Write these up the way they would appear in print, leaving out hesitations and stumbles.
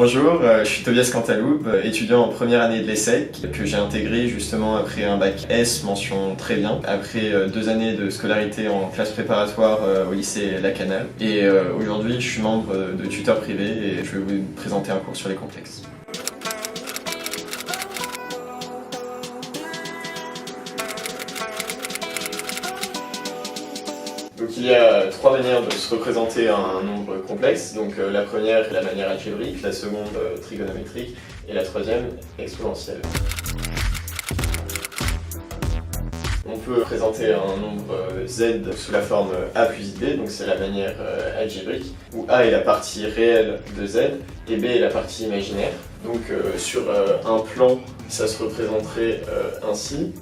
Bonjour, je suis Tobias Cantaloupe, étudiant en première année de l'ESSEC, que j'ai intégré justement après un bac S mention très bien, après 2 années de scolarité en classe préparatoire au lycée Lacanal. Et aujourd'hui, je suis membre de tuteur privé et je vais vous présenter un cours sur les complexes. Donc il y a 3 manières de se représenter un nombre complexe. Donc la première est la manière algébrique, la seconde trigonométrique et la troisième exponentielle. On peut présenter un nombre z sous la forme a plus b, donc c'est la manière algébrique, où a est la partie réelle de z et b est la partie imaginaire. Donc sur un plan, ça se représenterait ainsi.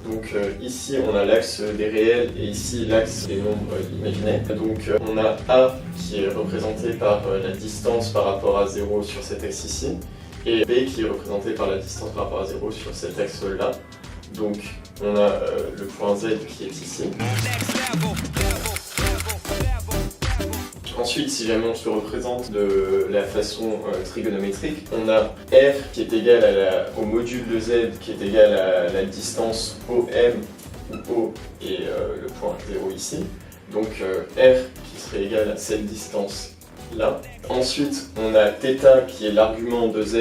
Donc ici on a l'axe des réels et ici l'axe des nombres imaginaires. Donc on a A qui est représenté par la distance par rapport à 0 sur cet axe ici et B qui est représenté par la distance par rapport à 0 sur cet axe là. Donc on a le point Z qui est ici. Ensuite, si jamais on se représente de la façon trigonométrique, on a R qui est égal au module de Z qui est égal à la distance OM, où O est le point 0 ici. Donc R qui serait égal à cette distance là. Ensuite, on a θ qui est l'argument de Z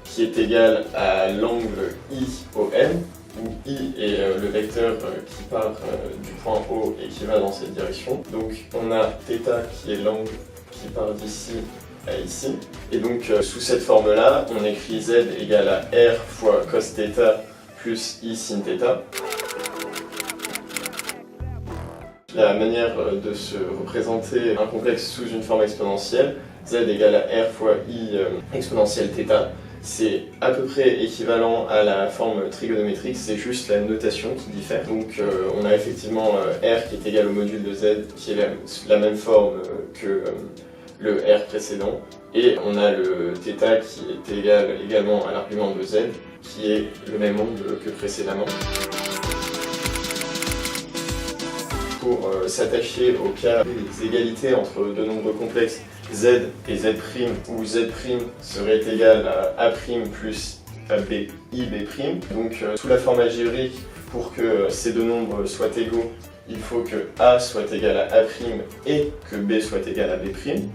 qui est égal à l'angle IOM, où I est le vecteur qui part du point O et qui va dans cette direction. Donc on a θ qui est l'angle qui part d'ici à ici. Et donc sous cette forme-là, on écrit Z égale à R fois cos θ plus I sin θ. La manière de se représenter un complexe sous une forme exponentielle, Z égale à R fois I exponentielle θ. C'est à peu près équivalent à la forme trigonométrique, c'est juste la notation qui diffère. Donc on a effectivement R qui est égal au module de Z, qui est la même forme que le R précédent. Et on a le θ qui est égal également à l'argument de Z, qui est le même angle que précédemment. Pour s'attacher au cas des égalités entre deux nombres complexes Z et Z', où Z' serait égal à A' plus AB, IB'. Donc sous la forme algébrique, pour que ces deux nombres soient égaux, il faut que A soit égal à A' et que B soit égal à B'.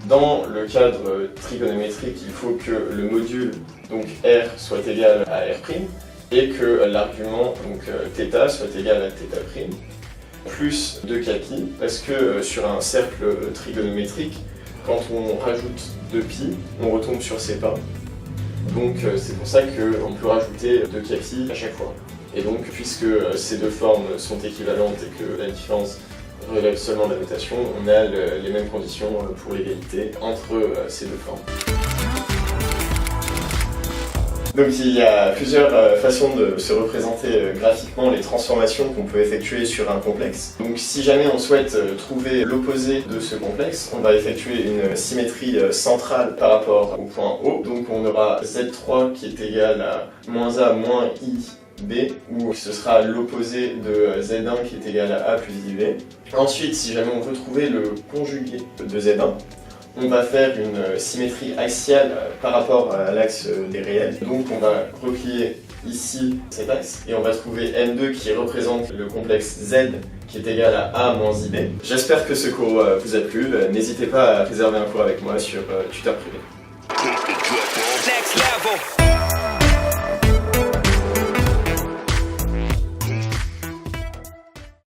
Dans le cadre trigonométrique, il faut que le module, donc R, soit égal à R', et que l'argument, donc θ, soit égal à θ'. Plus 2π, parce que sur un cercle trigonométrique, quand on rajoute 2π, on retombe sur ses pas. Donc c'est pour ça qu'on peut rajouter 2π à chaque fois. Et donc puisque ces deux formes sont équivalentes et que la différence relève seulement de la notation, on a les mêmes conditions pour l'égalité entre ces deux formes. Donc il y a plusieurs façons de se représenter graphiquement les transformations qu'on peut effectuer sur un complexe. Donc si jamais on souhaite trouver l'opposé de ce complexe, on va effectuer une symétrie centrale par rapport au point O. Donc on aura Z3 qui est égal à moins A moins IB, où ce sera l'opposé de Z1 qui est égal à A plus IB. Ensuite, si jamais on veut trouver le conjugué de Z1, on va faire une symétrie axiale par rapport à l'axe des réels. Donc on va replier ici cet axe et on va trouver M2 qui représente le complexe Z qui est égal à A moins IB. J'espère que ce cours vous a plu. N'hésitez pas à réserver un cours avec moi sur tuteur privé.